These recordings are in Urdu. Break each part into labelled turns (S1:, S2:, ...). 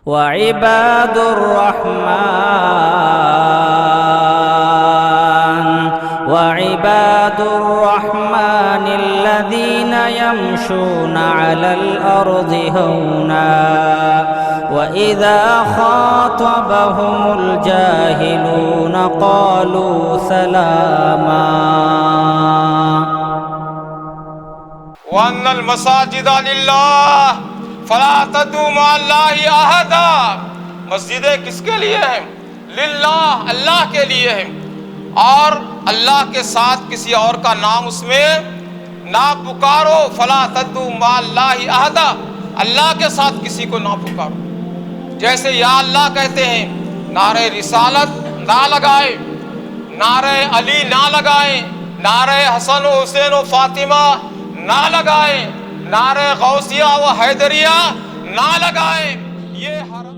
S1: وعباد الرحمن الذين يمشون على الأرض هونا وإذا خاطبهم الجاهلون قالوا سلاما
S2: وأن المساجد للہ فلا تدعوا مع اللہ احدا. مسجدیں کس کے لیے ہیں؟ للہ، اللہ کے لیے ہیں، اور اللہ کے ساتھ کسی اور کا نام اس میں نہ پکارو. فلا تدعوا مع اللہ احدا، اللہ کے ساتھ کسی کو نہ پکارو. جیسے یا اللہ کہتے ہیں، نعرہ رسالت نہ لگائے، نعرہ علی نہ لگائیں، نعرہ حسن و حسین و فاطمہ نہ لگائیں، نعرہ غوثیہ و حیدریہ نہ لگائیں. یہ حرام.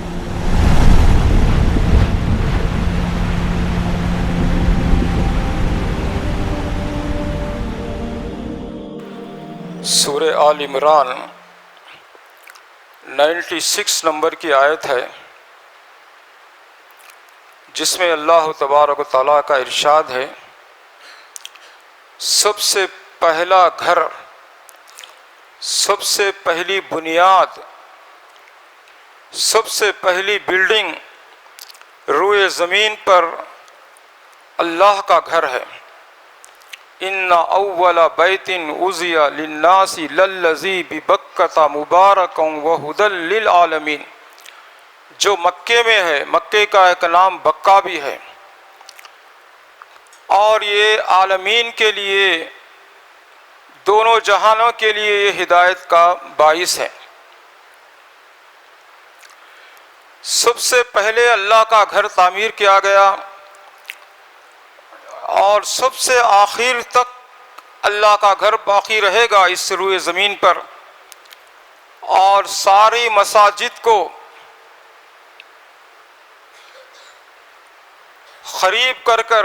S2: سورہ آل عمران 96 نمبر کی آیت ہے، جس میں اللہ تبارک و تعالیٰ کا ارشاد ہے، سب سے پہلا گھر، سب سے پہلی بنیاد، سب سے پہلی بلڈنگ روئے زمین پر اللہ کا گھر ہے. ان اول بیت وضع للناس للذی ببکۃ مبارکا وہدی للعالمین. جو مکے میں ہے، مکے کا ایک نام بکہ بھی ہے، اور یہ عالمین کے لیے، دونوں جہانوں کے لیے یہ ہدایت کا باعث ہے. سب سے پہلے اللہ کا گھر تعمیر کیا گیا، اور سب سے آخر تک اللہ کا گھر باقی رہے گا اس روئے زمین پر. اور ساری مساجد کو قریب کر کر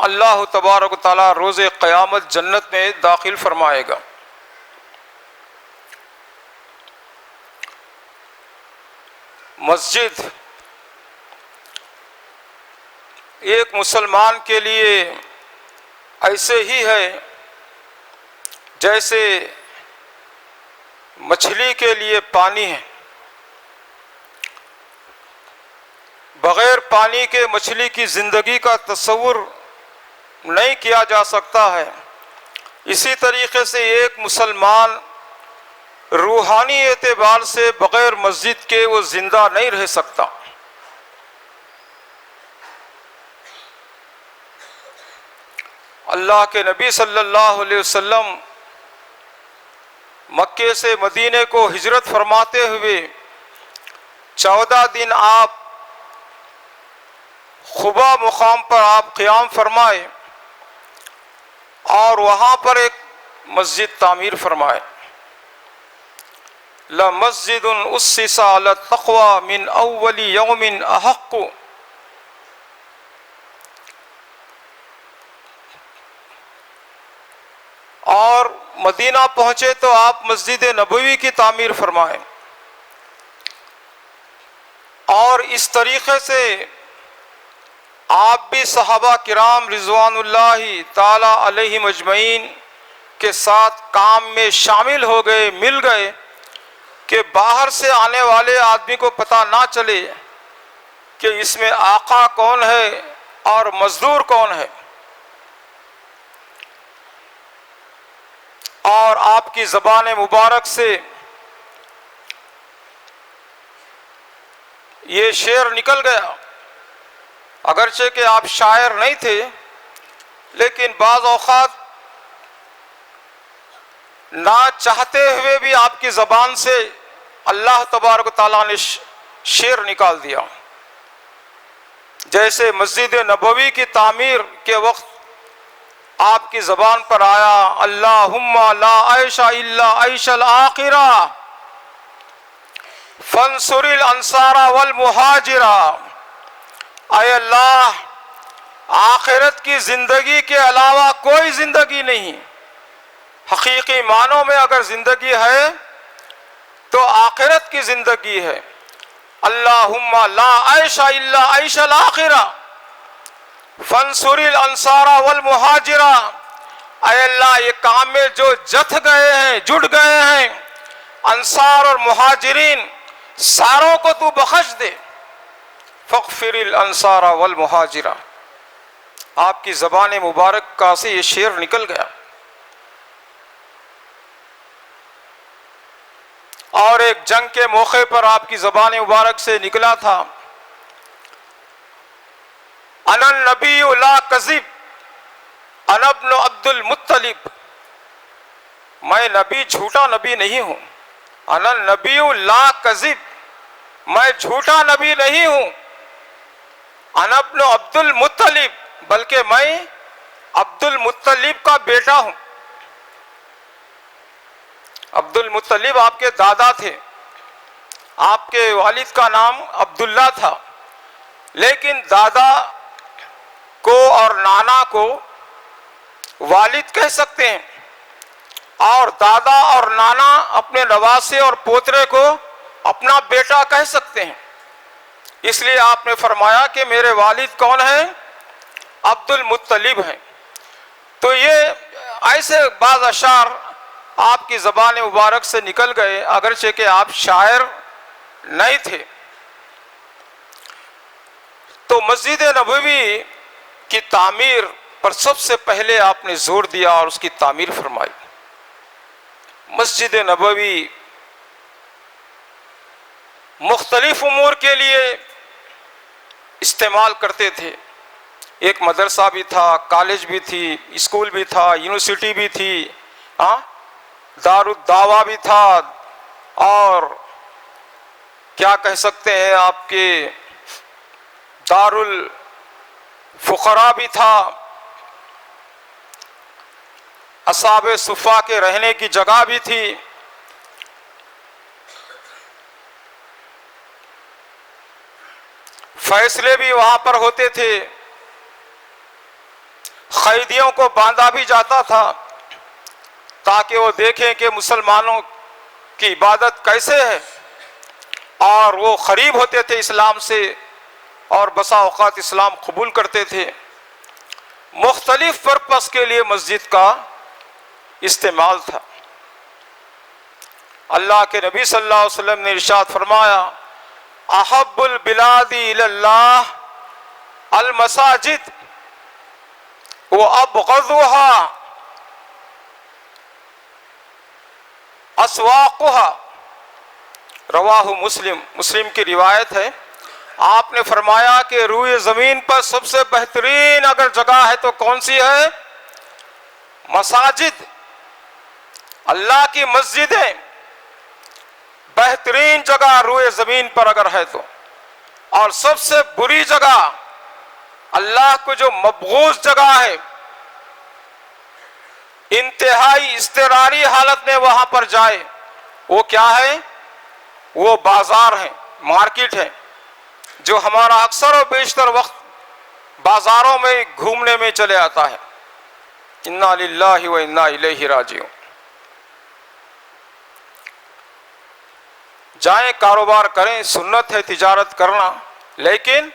S2: اللہ تبارک و تعالیٰ روز قیامت جنت میں داخل فرمائے گا. مسجد ایک مسلمان کے لیے ایسے ہی ہے جیسے مچھلی کے لیے پانی ہے. بغیر پانی کے مچھلی کی زندگی کا تصور نہیں کیا جا سکتا ہے. اسی طریقے سے ایک مسلمان روحانی اعتبار سے بغیر مسجد کے وہ زندہ نہیں رہ سکتا. اللہ کے نبی صلی اللہ علیہ وسلم مکے سے مدینے کو ہجرت فرماتے ہوئے 14 دن آپ خبا مقام پر آپ قیام فرمائے، اور وہاں پر ایک مسجد تعمیر فرمائے. لَمَسْجِدٌ أُسِّسَ عَلَى التَّقْوَى مِنْ أَوَّلِ يَوْمٍ أَحَقُّ. اور مدینہ پہنچے تو آپ مسجد نبوی کی تعمیر فرمائیں. اور اس طریقے سے آپ بھی صحابہ کرام رضوان اللہ تعالی علیہم اجمعین کے ساتھ کام میں شامل ہو گئے، مل گئے، کہ باہر سے آنے والے آدمی کو پتہ نہ چلے کہ اس میں آقا کون ہے اور مزدور کون ہے. اور آپ کی زبان مبارک سے یہ شعر نکل گیا. اگرچہ کہ آپ شاعر نہیں تھے، لیکن بعض اوقات نہ چاہتے ہوئے بھی آپ کی زبان سے اللہ تبارک و تعالیٰ نے شعر نکال دیا. جیسے مسجد نبوی کی تعمیر کے وقت آپ کی زبان پر آیا، اللہم لا عیش الا عیش الآخرہ فانصر الانصار والمہاجرہ. اے اللہ، آخرت کی زندگی کے علاوہ کوئی زندگی نہیں. حقیقی معنوں میں اگر زندگی ہے تو آخرت کی زندگی ہے. اللہم لا عیش الا عیش الاخرہ فانصر الانصار والمہاجرہ، اے اللہ یہ کام میں جو جت گئے ہیں، جڑ گئے ہیں، انصار اور مہاجرین ساروں کو تو بخش دے۔ فاغفر الانصار والمہاجرہ، آپ کی زبان مبارک کا سے یہ شعر نکل گیا۔ اور ایک جنگ کے موقع پر آپ کی زبان مبارک سے نکلا تھا، انا النبی لا کذب انا ابن عبد المطلب، میں نبی جھوٹا نبی نہیں ہوں۔ انا النبی لا کذب، میں جھوٹا نبی نہیں ہوں۔ انا ابن عبد المطلب، بلکہ میں عبد المطلب کا بیٹا ہوں۔ عبد المطلب آپ کے دادا تھے، آپ کے والد کا نام عبداللہ تھا، لیکن دادا کو اور نانا کو والد کہہ سکتے ہیں، اور دادا اور نانا اپنے نواسے اور پوترے کو اپنا بیٹا کہہ سکتے ہیں۔ اس لیے آپ نے فرمایا کہ میرے والد کون ہیں؟ عبد المطلب ہیں۔ تو یہ ایسے بعض اشعار آپ کی زبان مبارک سے نکل گئے، اگرچہ کہ آپ شاعر نہیں تھے۔ تو مسجد نبوی کی تعمیر پر سب سے پہلے آپ نے زور دیا اور اس کی تعمیر فرمائی۔ مسجد نبوی مختلف امور کے لیے استعمال کرتے تھے۔ ایک مدرسہ بھی تھا، کالج بھی تھی، اسکول بھی تھا، یونیورسٹی بھی تھی، دار الدعوہ بھی تھا، اور کیا کہہ سکتے ہیں آپ کے دار الفقراء بھی تھا، اصحاب صفا کے رہنے کی جگہ بھی تھی۔ فیصلے بھی وہاں پر ہوتے تھے، قیدیوں کو باندھا بھی جاتا تھا تاکہ وہ دیکھیں کہ مسلمانوں کی عبادت کیسے ہے، اور وہ قریب ہوتے تھے اسلام سے اور بسا اوقات اسلام قبول کرتے تھے۔ مختلف پرپس کے لیے مسجد کا استعمال تھا۔ اللہ کے نبی صلی اللہ علیہ وسلم نے ارشاد فرمایا، احب البلاد الی اللہ المساجد وابغضها اسواقها، رواہ مسلم، مسلم کی روایت ہے۔ آپ نے فرمایا کہ روئے زمین پر سب سے بہترین اگر جگہ ہے تو کون سی ہے؟ مساجد، اللہ کی مسجدیں بہترین جگہ روئے زمین پر اگر ہے تو، اور سب سے بری جگہ، اللہ کو جو مبغوض جگہ ہے، انتہائی اضطراری حالت میں وہاں پر جائے، وہ کیا ہے؟ وہ بازار ہے، مارکیٹ ہے، جو ہمارا اکثر و بیشتر وقت بازاروں میں گھومنے میں چلے آتا ہے۔ انا للہ و انا الیہ راجعون۔ جائیں کاروبار کریں، سنت ہے تجارت کرنا، لیکن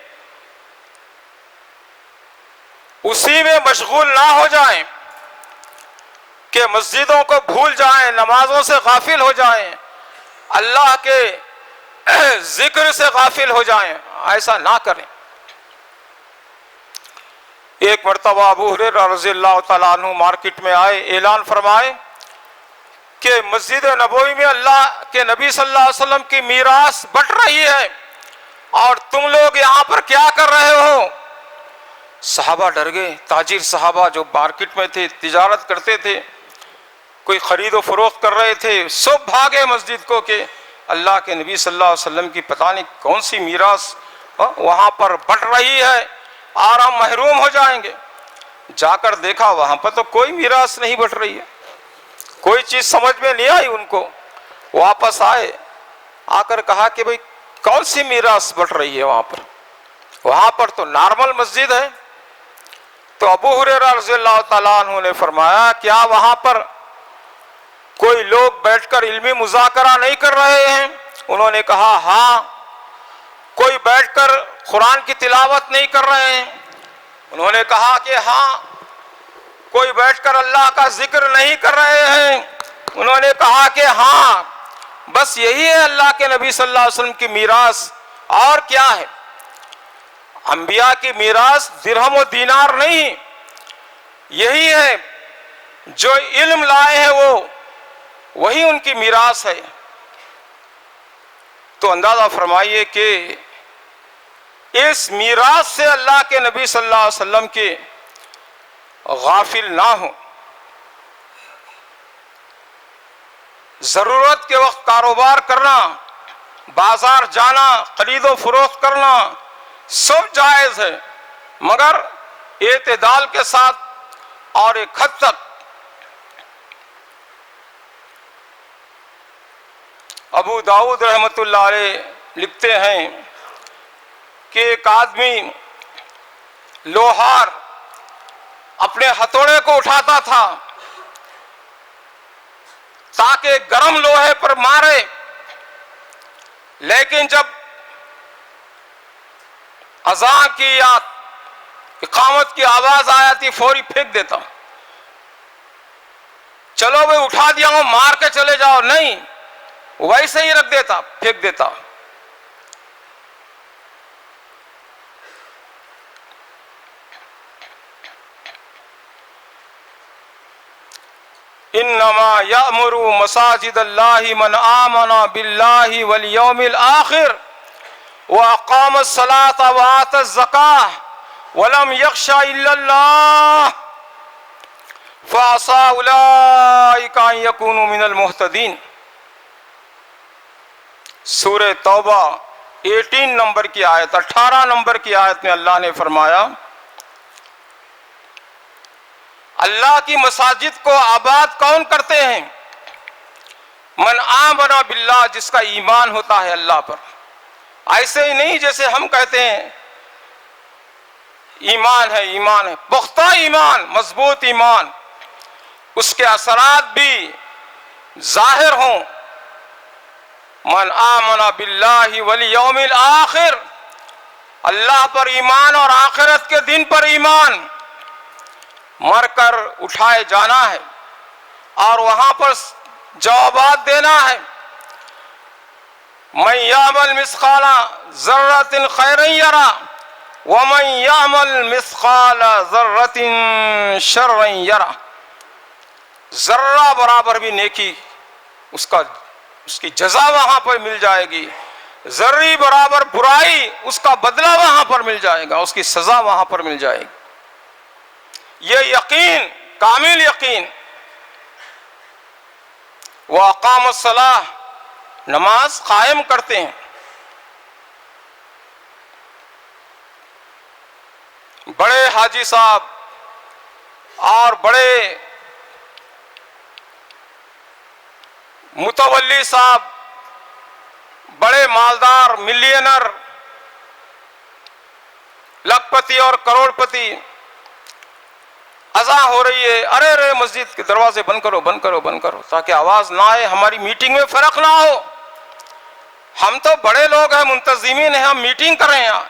S2: اسی میں مشغول نہ ہو جائیں کہ مسجدوں کو بھول جائیں، نمازوں سے غافل ہو جائیں، اللہ کے ذکر سے غافل ہو جائیں، ایسا نہ کریں۔ ایک مرتبہ ابو ہریرہ رضی اللہ تعالیٰ عنہ مارکیٹ میں آئے، اعلان فرمائے کہ مسجد نبوی میں اللہ کے نبی صلی اللہ علیہ وسلم کی میراث بٹ رہی ہے، اور تم لوگ یہاں پر کیا کر رہے ہو؟ صحابہ ڈر گئے، تاجر صحابہ جو مارکیٹ میں تھے، تجارت کرتے تھے، کوئی خرید و فروخت کر رہے تھے، سب بھاگے مسجد کو کہ اللہ کے نبی صلی اللہ علیہ وسلم کی پتہ نہیں کون سی میراث وہاں پر بٹ رہی ہے، اور ہم محروم ہو جائیں گے۔ جا کر دیکھا وہاں پر تو کوئی میراث نہیں بٹ رہی ہے، کوئی چیز سمجھ میں نہیں آئی ان کو۔ واپس آئے، آ کر کہا کہ بھئی کون سی میراث بٹ رہی ہے وہاں پر تو نارمل مسجد ہے۔ تو ابو ہریرہ رضی اللہ تعالیٰ عنہ نے فرمایا، کیا وہاں پر کوئی لوگ بیٹھ کر علمی مذاکرہ نہیں کر رہے ہیں؟ انہوں نے کہا ہاں، قرآن کی تلاوت نہیں کر رہے ہیں. انہوں نے کہا کہ ہاں کوئی بیٹھ کر اللہ کا ذکر نہیں کر رہے ہیں. انہوں نے کہا کہ ہاں بس یہی ہے اللہ کے نبی صلی اللہ علیہ وسلم کی میراث، اور کیا ہے؟ انبیاء کی میراث درہم و دینار نہیں، یہی ہے جو علم لائے ہیں وہی ان کی میراث ہے. تو اندازہ فرمائیے کہ اس میراث سے اللہ کے نبی صلی اللہ علیہ وسلم کے غافل نہ ہوں. ضرورت کے وقت کاروبار کرنا، بازار جانا، خرید و فروخت کرنا سب جائز ہے، مگر اعتدال کے ساتھ اور ایک حد تک. ابو داؤد رحمۃ اللہ علیہ لکھتے ہیں کہ ایک آدمی لوہار اپنے ہتھوڑے کو اٹھاتا تھا تاکہ گرم لوہے پر مارے، لیکن جب اذان کی یا اقامت کی آواز آیا تھی فوری پھینک دیتا. چلو بھائی اٹھا دیا ہوں مار کے چلے جاؤ، نہیں، ویسے ہی رکھ دیتا، پھینک دیتا. انما یأمر مساجد اللہ من آمن باللہ والیوم الآخر واقام الصلاة وآتى الزکاة ولم یخش الا اللہ فعسى اولئک ان یکونوا من المہتدین. سورہ توبہ 18 نمبر کی آیت، 18 نمبر کی آیت میں اللہ نے فرمایا اللہ کی مساجد کو آباد کون کرتے ہیں؟ من آمن باللہ، جس کا ایمان ہوتا ہے اللہ پر. ایسے ہی نہیں جیسے ہم کہتے ہیں ایمان ہے، ایمان ہے، پختہ ایمان، مضبوط ایمان، اس کے اثرات بھی ظاہر ہوں. من آمن باللہ والیوم الآخر، اللہ پر ایمان اور آخرت کے دن پر ایمان. مر کر اٹھائے جانا ہے اور وہاں پر جوابات دینا ہے. من یعمل مثقال ذرۃ خیرا یرہ ومن یعمل مثقال ذرۃ شرا یرہ. ذرہ برابر بھی نیکی اس کی جزا وہاں پر مل جائے گی، ذرہ برابر برائی اس کا بدلہ وہاں پر مل جائے گا، اس کی سزا وہاں پر مل جائے گی. یہ یقین، کامل یقین. وَأَقَامَ الصَّلَاةَ، نماز قائم کرتے ہیں. بڑے حاجی صاحب اور بڑے متولی صاحب، بڑے مالدار ملینر، لاکھ پتی اور کروڑ پتی، اذان ہو رہی ہے، ارے مسجد کے دروازے بند کرو بند کرو بند کرو تاکہ آواز نہ آئے، ہماری میٹنگ میں فرق نہ ہو. ہم تو بڑے لوگ ہیں، منتظمین ہیں، ہم میٹنگ کر رہے ہیں،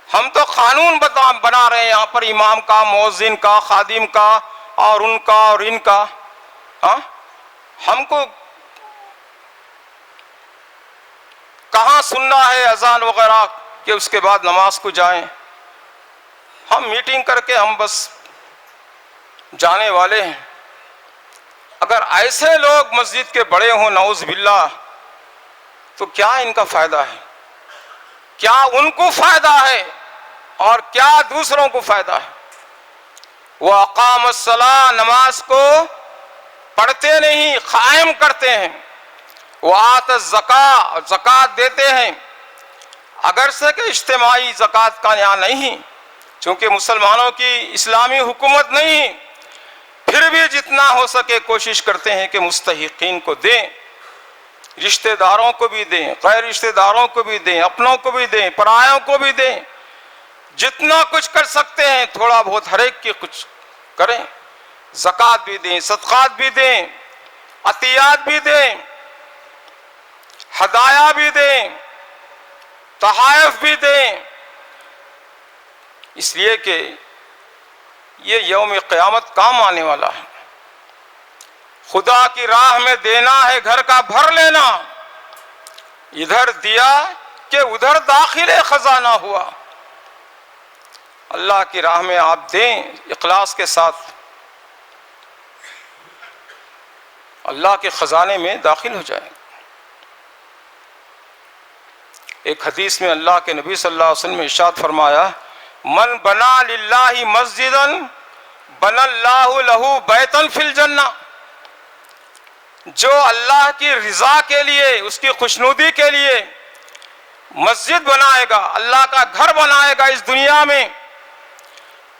S2: ہم تو قانون بنا رہے ہیں یہاں پر، امام کا، مؤذن کا، خادم کا، اور ان کا اور ان کا. ہم کو کہاں سننا ہے اذان وغیرہ کہ اس کے بعد نماز کو جائیں؟ ہم میٹنگ کر کے ہم بس جانے والے ہیں. اگر ایسے لوگ مسجد کے بڑے ہوں نعوذ باللہ تو کیا ان کا فائدہ ہے؟ کیا ان کو فائدہ ہے اور کیا دوسروں کو فائدہ ہے؟ وہ اقام الصلاۃ، نماز کو پڑھتے نہیں، قائم کرتے ہیں. وہ آت الزکاۃ، زکوٰۃ دیتے ہیں. اگرچہ کہ اجتماعی زکوٰۃ کا یہاں نہیں، چونکہ مسلمانوں کی اسلامی حکومت نہیں، پھر بھی جتنا ہو سکے کوشش کرتے ہیں کہ مستحقین کو دیں، رشتہ داروں کو بھی دیں، غیر رشتہ داروں کو بھی دیں، اپنوں کو بھی دیں، پرایوں کو بھی دیں. جتنا کچھ کر سکتے ہیں تھوڑا بہت ہر ایک کی کچھ کریں. زکوٰۃ بھی دیں، صدقات بھی دیں، عطیات بھی دیں، ہدایہ بھی دیں. تحائف بھی دیں، اس لیے کہ یہ یوم قیامت کام آنے والا ہے۔ خدا کی راہ میں دینا ہے گھر کا بھر لینا، ادھر دیا کہ ادھر داخل خزانہ ہوا۔ اللہ کی راہ میں آپ دیں اخلاص کے ساتھ، اللہ کے خزانے میں داخل ہو جائیں۔ ایک حدیث میں اللہ کے نبی صلی اللہ علیہ وسلم نے ارشاد فرمایا، من بنا للہ مسجدا بنا اللہ لہ بیتا فی الجنہ، جو اللہ کی رضا کے لیے، اس کی خوشنودی کے لیے مسجد بنائے گا، اللہ کا گھر بنائے گا اس دنیا میں،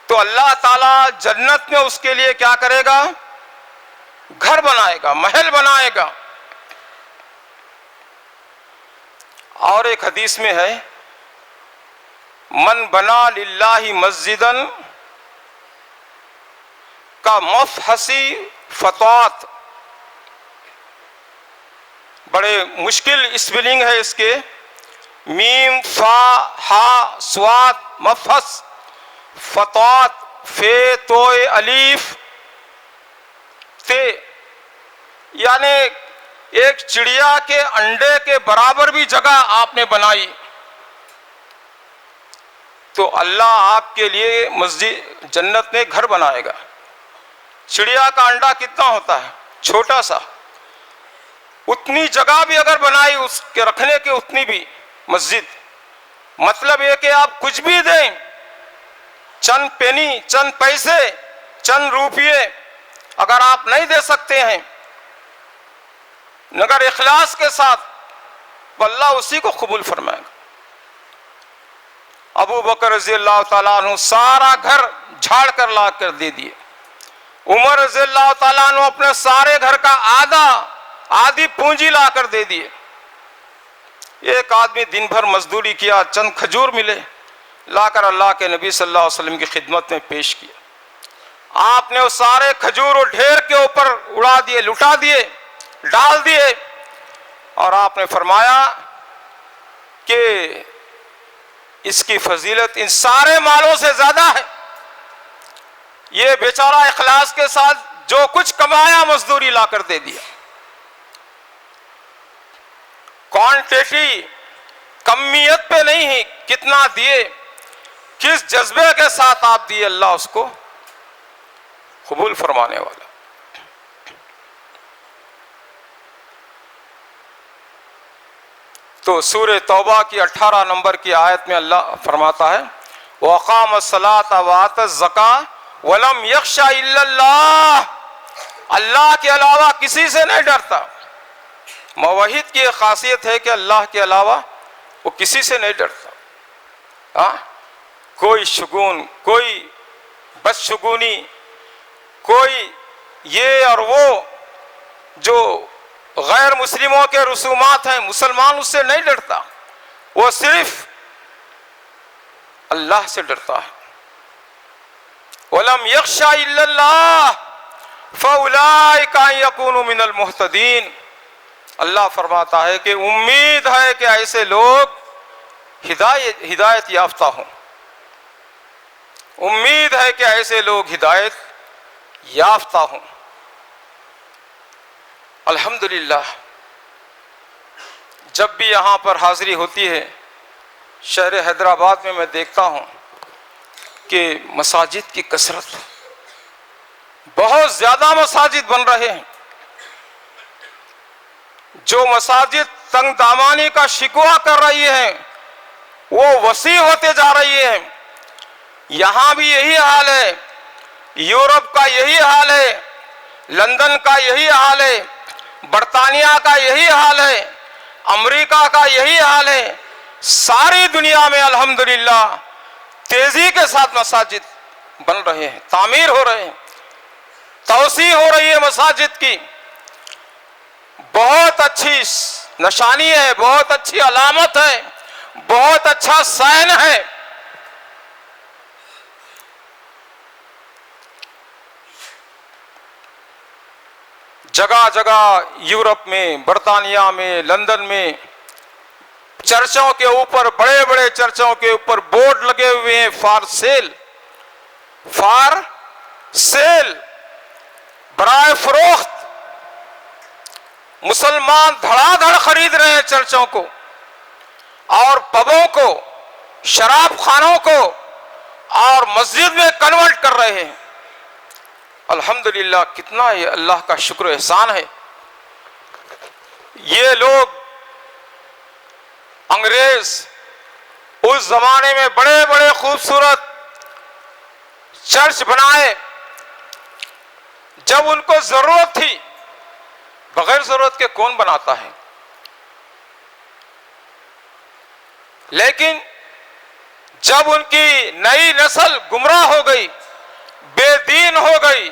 S2: تو اللہ تعالیٰ جنت میں اس کے لیے کیا کرے گا؟ گھر بنائے گا، محل بنائے گا۔ اور ایک حدیث میں ہے، من بنا للہ مسجدا کا مفحصی فتوات، بڑے مشکل اسپیلنگ ہے اس کے، میم فا ہا صاد مفحص فتوات فے توئے الف تے، یعنی ایک چڑیا کے انڈے کے برابر بھی جگہ آپ نے بنائی، تو اللہ آپ کے لیے مسجد جنت میں گھر بنائے گا۔ چڑیا کا انڈا کتنا ہوتا ہے؟ چھوٹا سا، اتنی جگہ بھی اگر بنائی اس کے رکھنے کی، اتنی بھی مسجد، مطلب یہ کہ آپ کچھ بھی دیں، چند پینی، چند پیسے، چند روپیے اگر آپ نہیں دے سکتے ہیں مگر اخلاص کے ساتھ، تو اللہ اسی کو قبول فرمائے گا۔ ابو بکر رضی اللہ تعالیٰ عنہ سارا گھر جھاڑ کر لا کر دے دیے، عمر رضی اللہ تعالیٰ عنہ اپنے سارے گھر کا آدھی پونجی لا کر دے دیے۔ ایک آدمی دن بھر مزدوری کیا، چند کھجور ملے، لا کر اللہ کے نبی صلی اللہ علیہ وسلم کی خدمت میں پیش کیا۔ آپ نے وہ سارے کھجور ڈھیر کے اوپر اڑا دیے، لٹا دیے، ڈال دیے، اور آپ نے فرمایا کہ اس کی فضیلت ان سارے مالوں سے زیادہ ہے۔ یہ بیچارہ اخلاص کے ساتھ جو کچھ کمایا مزدوری لا کر دے دیا۔ کوانٹیٹی، کمیت پہ نہیں ہے، کتنا دیے، کس جذبے کے ساتھ آپ دیے، اللہ اس کو قبول فرمانے والا۔ تو سورہ توبہ کی 18 نمبر کی آیت میں اللہ فرماتا ہے، وَأَقَامَ الصَّلَاةَ وَآتَى الزَّكَاةَ وَلَمْ يَخْشَ إِلَّا اللَّهَ، اللہ کے علاوہ کسی سے نہیں ڈرتا۔ موحد کی ایک خاصیت ہے کہ اللہ کے علاوہ وہ کسی سے نہیں ڈرتا۔ کوئی شگون، کوئی بدشگونی، کوئی یہ اور وہ جو غیر مسلموں کے رسومات ہیں، مسلمان اس سے نہیں ڈرتا، وہ صرف اللہ سے ڈرتا ہے۔ وَلَمْ يَخْشَ إِلَّا اللَّهَ فَأُولَٰئِكَ يَكُونُوا مِنَ الْمُهْتَدِينَ۔ اللہ فرماتا ہے کہ امید ہے کہ ایسے لوگ ہدایت یافتہ ہوں، امید ہے کہ ایسے لوگ ہدایت یافتہ ہوں۔ الحمدللہ جب بھی یہاں پر حاضری ہوتی ہے شہر حیدرآباد میں دیکھتا ہوں کہ مساجد کی کثرت، بہت زیادہ مساجد بن رہے ہیں۔ جو مساجد تنگ دامانی کا شکوہ کر رہی ہیں وہ وسیع ہوتے جا رہی ہیں۔ یہاں بھی یہی حال ہے، یورپ کا یہی حال ہے، لندن کا یہی حال ہے، برطانیہ کا یہی حال ہے، امریکہ کا یہی حال ہے۔ ساری دنیا میں الحمدللہ تیزی کے ساتھ مساجد بن رہے ہیں، تعمیر ہو رہے ہیں، توسیع ہو رہی ہے مساجد کی۔ بہت اچھی نشانی ہے، بہت اچھی علامت ہے، بہت اچھا سائن ہے۔ جگہ جگہ یورپ میں، برطانیہ میں، لندن میں چرچوں کے اوپر، بڑے بڑے چرچوں کے اوپر بورڈ لگے ہوئے ہیں فار سیل، فار سیل، برائے فروخت۔ مسلمان دھڑا دھڑ خرید رہے ہیں چرچوں کو اور پبوں کو، شراب خانوں کو، اور مسجد میں کنورٹ کر رہے ہیں۔ الحمدللہ، کتنا یہ اللہ کا شکر و احسان ہے۔ یہ لوگ انگریز اس زمانے میں بڑے بڑے خوبصورت چرچ بنائے جب ان کو ضرورت تھی، بغیر ضرورت کے کون بناتا ہے؟ لیکن جب ان کی نئی نسل گمراہ ہو گئی، بے دین ہو گئی،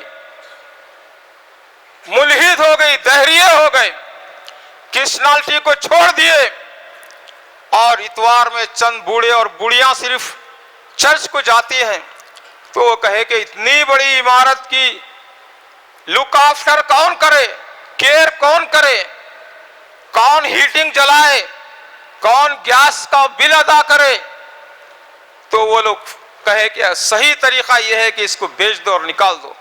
S2: ملحد ہو گئی، دہریے ہو گئے، کرسچنالٹی کو چھوڑ دیے، اور اتوار میں چند بوڑھے اور بوڑھیاں صرف چرچ کو جاتی ہیں، تو وہ کہے کہ اتنی بڑی عمارت کی لک آفٹر کون کرے، کیئر کون کرے، کون ہیٹنگ جلائے، کون گیس کا بل ادا کرے؟ تو وہ لوگ کہے کہ صحیح طریقہ یہ ہے کہ اس کو بیچ دو اور نکال دو،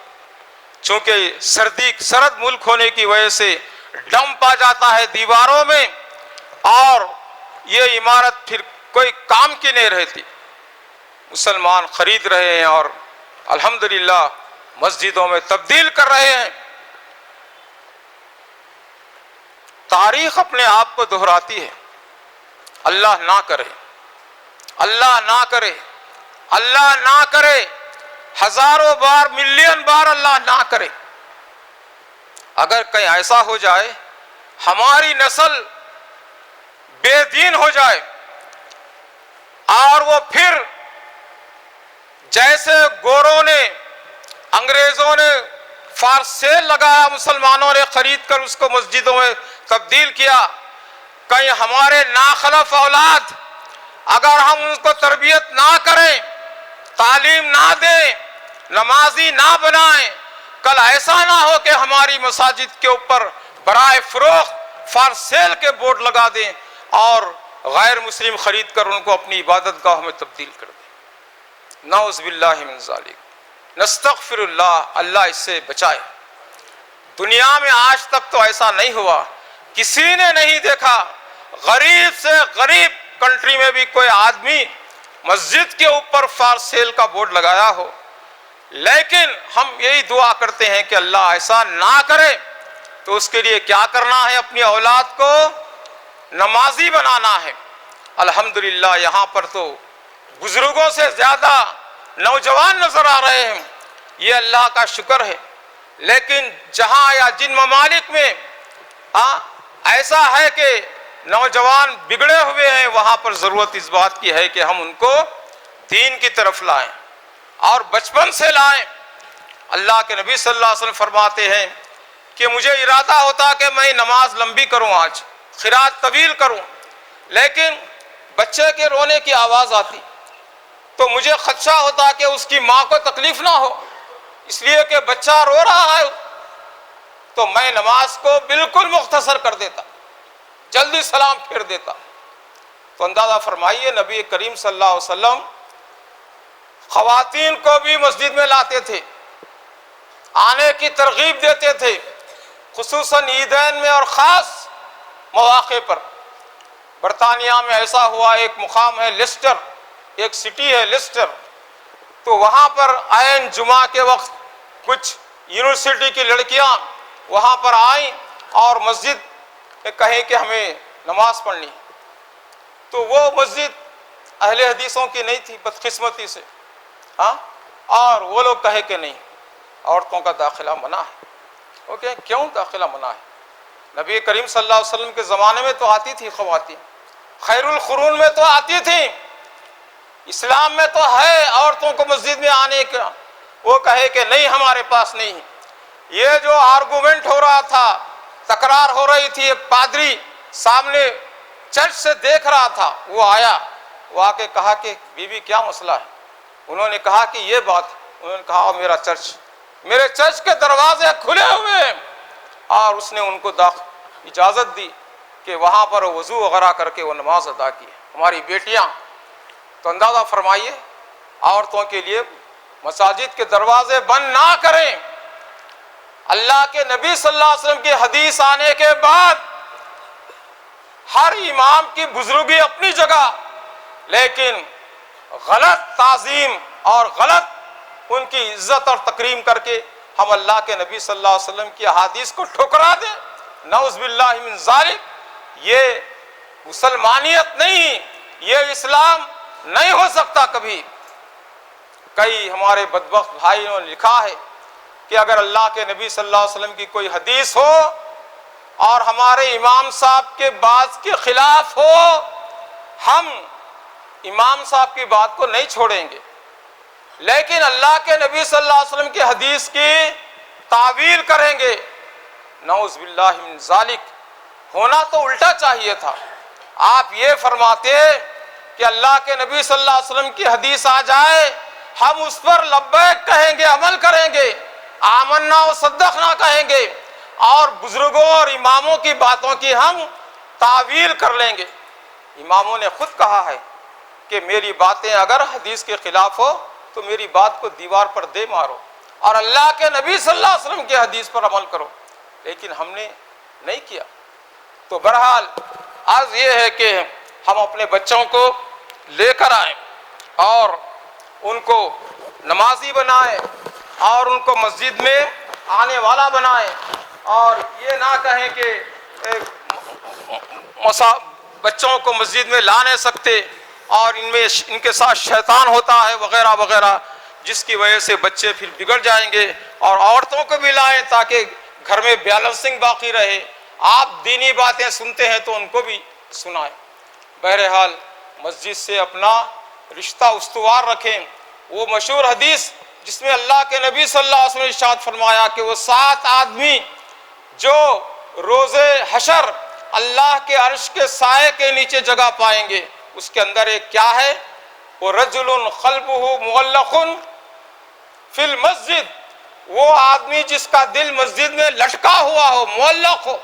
S2: چونکہ سرد ملک ہونے کی وجہ سے ڈمپ آ جاتا ہے دیواروں میں، اور یہ عمارت پھر کوئی کام کی نہیں رہتی۔ مسلمان خرید رہے ہیں اور الحمدللہ مسجدوں میں تبدیل کر رہے ہیں۔ تاریخ اپنے آپ کو دہراتی ہے۔ اللہ نہ کرے، اللہ نہ کرے، اللہ نہ کرے، ہزاروں بار، ملین بار اللہ نہ کرے، اگر کہیں ایسا ہو جائے ہماری نسل بے دین ہو جائے اور وہ پھر جیسے گوروں نے، انگریزوں نے فار سیل لگایا، مسلمانوں نے خرید کر اس کو مسجدوں میں تبدیل کیا، کہیں ہمارے ناخلف اولاد اگر ہم ان کو تربیت نہ کریں، تعلیم نہ دیں، نمازی نہ بنائیں، کل ایسا نہ ہو کہ ہماری مساجد کے اوپر برائے فروخت فار سیل کے بورڈ لگا دیں اور غیر مسلم خرید کر ان کو اپنی عبادت گاہ میں تبدیل کر دیں۔ نعوذ باللہ من ذالک، نستغفر اللہ، اللہ اس سے بچائے۔ دنیا میں آج تک تو ایسا نہیں ہوا، کسی نے نہیں دیکھا غریب سے غریب کنٹری میں بھی کوئی آدمی مسجد کے اوپر فار سیل کا بورڈ لگایا ہو، لیکن ہم یہی دعا کرتے ہیں کہ اللہ ایسا نہ کرے۔ تو اس کے لیے کیا کرنا ہے؟ اپنی اولاد کو نمازی بنانا ہے۔ الحمدللہ یہاں پر تو بزرگوں سے زیادہ نوجوان نظر آ رہے ہیں، یہ اللہ کا شکر ہے۔ لیکن جہاں یا جن ممالک میں ایسا ہے کہ نوجوان بگڑے ہوئے ہیں، وہاں پر ضرورت اس بات کی ہے کہ ہم ان کو دین کی طرف لائیں اور بچپن سے لائیں۔ اللہ کے نبی صلی اللہ علیہ وسلم فرماتے ہیں کہ مجھے ارادہ ہوتا کہ میں نماز لمبی کروں، آج قرات طویل کروں، لیکن بچے کے رونے کی آواز آتی تو مجھے خدشہ ہوتا کہ اس کی ماں کو تکلیف نہ ہو، اس لیے کہ بچہ رو رہا ہے، تو میں نماز کو بالکل مختصر کر دیتا، جلدی سلام پھیر دیتا۔ تو اندازہ فرمائیے نبی کریم صلی اللہ علیہ وسلم خواتین کو بھی مسجد میں لاتے تھے، آنے کی ترغیب دیتے تھے، خصوصاً عیدین میں اور خاص مواقع پر۔ برطانیہ میں ایسا ہوا، ایک مقام ہے لیسٹر، ایک سٹی ہے لیسٹر، تو وہاں پر عین جمعہ کے وقت کچھ یونیورسٹی کی لڑکیاں وہاں پر آئیں اور مسجد میں کہیں کہ ہمیں نماز پڑھنی، تو وہ مسجد اہل حدیثوں کی نہیں تھی بدقسمتی سے، اور وہ لوگ کہے کہ نہیں، عورتوں کا داخلہ منع ہے۔ اوکے، کیوں داخلہ منع ہے؟ نبی کریم صلی اللہ علیہ وسلم کے زمانے میں تو آتی تھی خواتین، خیر القرون میں تو آتی تھیں، اسلام میں تو ہے عورتوں کو مسجد میں آنے کا، وہ کہے کہ نہیں ہمارے پاس نہیں۔ یہ جو آرگومنٹ ہو رہا تھا، تکرار ہو رہی تھی، ایک پادری سامنے چرچ سے دیکھ رہا تھا، وہ آیا، وہ آ کے کہا کہ بی بی کیا مسئلہ ہے؟ انہوں نے کہا کہ یہ بات، انہوں نے کہا میرے چرچ کے دروازے کھلے ہوئے ہیں، اور اس نے ان کو اجازت دی۔ کہ وہاں پر وضو وغیرہ کر کے وہ نماز ادا کی. ہماری بیٹیاں تو اندازہ فرمائیے عورتوں کے لیے مساجد کے دروازے بند نہ کریں. اللہ کے نبی صلی اللہ علیہ وسلم کی حدیث آنے کے بعد ہر امام کی بزرگی اپنی جگہ، لیکن غلط تعظیم اور غلط ان کی عزت اور تکریم کر کے ہم اللہ کے نبی صلی اللہ علیہ وسلم کی احادیث کو ٹھکرا دیں، نعوذ باللہ من ذالک. یہ مسلمانیت نہیں، یہ اسلام نہیں ہو سکتا کبھی. کئی ہمارے بدبخت بھائیوں نے لکھا ہے کہ اگر اللہ کے نبی صلی اللہ علیہ وسلم کی کوئی حدیث ہو اور ہمارے امام صاحب کے بات کے خلاف ہو، ہم امام صاحب کی بات کو نہیں چھوڑیں گے، لیکن اللہ کے نبی صلی اللہ علیہ وسلم کی حدیث کی تعویل کریں گے. نعوذ باللہ من ذالک. ہونا تو الٹا چاہیے تھا. آپ یہ فرماتے کہ اللہ کے نبی صلی اللہ علیہ وسلم کی حدیث آ جائے، ہم اس پر لبیک کہیں گے، عمل کریں گے، آمنا و صدقنا کہیں گے، اور بزرگوں اور اماموں کی باتوں کی ہم تعویل کر لیں گے. اماموں نے خود کہا ہے کہ میری باتیں اگر حدیث کے خلاف ہو تو میری بات کو دیوار پر دے مارو اور اللہ کے نبی صلی اللہ علیہ وسلم کی حدیث پر عمل کرو، لیکن ہم نے نہیں کیا. تو بہرحال عرض یہ ہے کہ ہم اپنے بچوں کو لے کر آئیں اور ان کو نمازی بنائیں اور ان کو مسجد میں آنے والا بنائیں، اور یہ نہ کہیں کہ بچوں کو مسجد میں لا نہیں سکتے اور ان کے ساتھ شیطان ہوتا ہے وغیرہ وغیرہ، جس کی وجہ سے بچے پھر بگڑ جائیں گے. اور عورتوں کو بھی لائیں تاکہ گھر میں بیلنسنگ باقی رہے. آپ دینی باتیں سنتے ہیں تو ان کو بھی سنائیں. بہرحال مسجد سے اپنا رشتہ استوار رکھیں. وہ مشہور حدیث جس میں اللہ کے نبی صلی اللہ علیہ وسلم نے ارشاد فرمایا کہ وہ 7 آدمی جو روز حشر اللہ کے عرش کے سائے کے نیچے جگہ پائیں گے، اس کے اندر ایک کیا ہے؟ وہ رجل قلبہ معلق فی المسجد، وہ آدمی جس کا دل مسجد میں لٹکا ہوا ہو، معلق ہو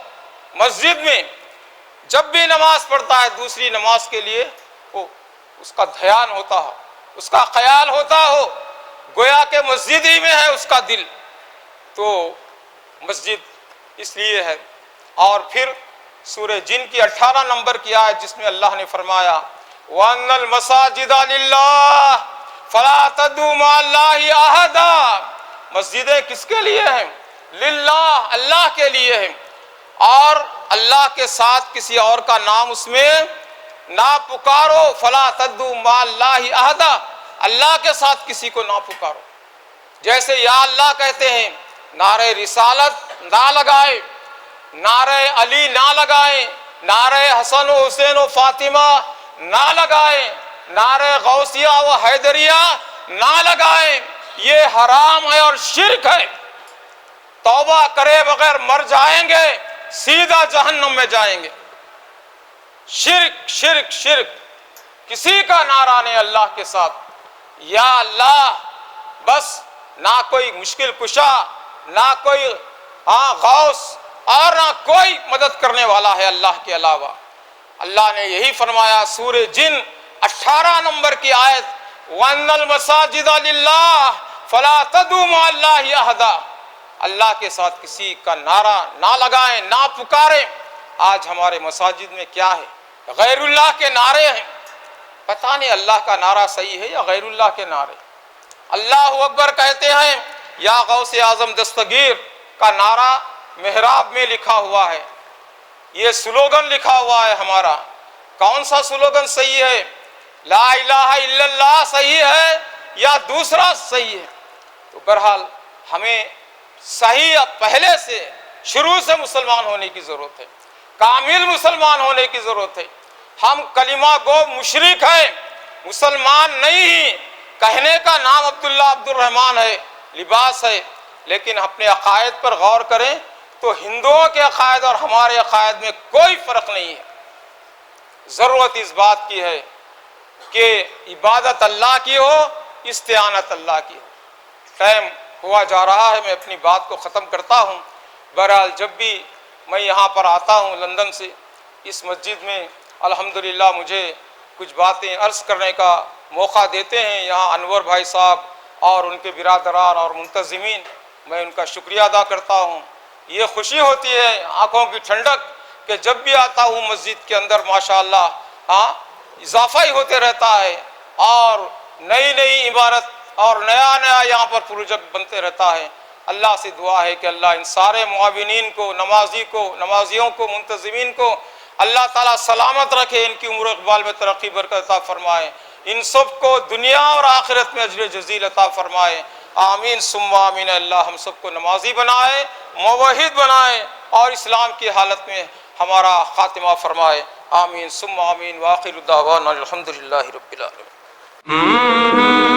S2: مسجد میں، جب بھی نماز پڑھتا ہے دوسری نماز کے لیے وہ اس کا دھیان ہوتا ہو، اس کا خیال ہوتا ہو، گویا کہ مسجد ہی میں ہے اس کا دل. تو مسجد اس لیے ہے. اور پھر سورہ جن کی 18 نمبر کی آیت جس میں اللہ نے فرمایا وَأَنَّ الْمَسَاجِدَ لِلَّهِ فَلَا تَدْعُوا مَعَ اللَّهِ أَحَدًا. مسجدیں کس کے لیے ہیں؟ للہ، اللہ کے لیے ہیں، اور اللہ کے ساتھ کسی اور کا نام اس میں نہ پکارو. فَلَا تَدْعُوا مَعَ اللَّهِ أَحَدًا، اللہ کے ساتھ کسی کو نہ پکارو. جیسے یا اللہ کہتے ہیں، نعرہ رسالت نہ لگائے، نعرہ علی نہ لگائیں، نعرہ حسن و حسین و فاطمہ نہ لگائیں، نعرہ غوثیہ و حیدریہ نہ لگائیں. یہ حرام ہے اور شرک ہے. توبہ کرے بغیر مر جائیں گے، سیدھا جہنم میں جائیں گے. شرک شرک شرک. کسی کا نعرہ نہیں اللہ کے ساتھ. یا اللہ، بس نہ کوئی مشکل کشا، نہ کوئی غوث، اور نہ کوئی مدد کرنے والا ہے اللہ کے علاوہ. اللہ نے یہی فرمایا سورہ جن 18 نمبر کی آیت وَأَنَّ الْمَسَاجِدَ لِلَّهِ فَلَا تَدْعُوا مَعَ اللَّهِ أَحَدًا. اللہ کے ساتھ کسی کا نعرہ نہ لگائیں، نہ پکاریں. آج ہمارے مساجد میں کیا ہے؟ غیر اللہ کے نعرے ہیں. پتہ نہیں اللہ کا نعرہ صحیح ہے یا غیر اللہ کے نعرے. اللہ اکبر کہتے ہیں، یا غوث اعظم دستگیر کا نعرہ محراب میں لکھا ہوا ہے، یہ سلوگن لکھا ہوا ہے ہمارا. کون سا سلوگن صحیح ہے؟ لا الہ الا اللہ صحیح ہے یا دوسرا صحیح ہے؟ تو بہرحال ہمیں صحیح پہلے سے شروع سے مسلمان ہونے کی ضرورت ہے، کامل مسلمان ہونے کی ضرورت ہے. ہم کلمہ گو مشرک ہیں، مسلمان نہیں. کہنے کا نام عبداللہ عبد الرحمن ہے، لباس ہے، لیکن اپنے عقائد پر غور کریں تو ہندوؤں کے عقائد اور ہمارے عقائد میں کوئی فرق نہیں ہے. ضرورت اس بات کی ہے کہ عبادت اللہ کی ہو، استعانت اللہ کی ہو. ٹائم ہوا جا رہا ہے، میں اپنی بات کو ختم کرتا ہوں. بہرحال جب بھی میں یہاں پر آتا ہوں لندن سے اس مسجد میں الحمدللہ مجھے کچھ باتیں عرض کرنے کا موقع دیتے ہیں۔ یہاں انور بھائی صاحب اور ان کے برادران اور منتظمین، میں ان کا شکریہ ادا کرتا ہوں۔ یہ خوشی ہوتی ہے، آنکھوں کی ٹھنڈک، کہ جب بھی آتا ہوں مسجد کے اندر ماشاءاللہ اضافہ ہی ہوتے رہتا ہے، اور نئی نئی عمارت اور نیا نیا یہاں پر پروجیکٹ بنتے رہتا ہے۔ اللہ سے دعا ہے کہ اللہ ان سارے معاونین کو، نمازیوں کو، منتظمین کو اللہ تعالیٰ سلامت رکھے، ان کی عمر و اقبال میں ترقی برکت عطا فرمائے، ان سب کو دنیا اور آخرت میں اجر جزیل عطا فرمائے، آمین ثم آمین۔ اللہ ہم سب کو نمازی بنائے، موحد بنائے، اور اسلام کی حالت میں ہمارا خاتمہ فرمائے، آمین ثم آمین۔ وآخر دعوانا الحمدللہ رب العالمین۔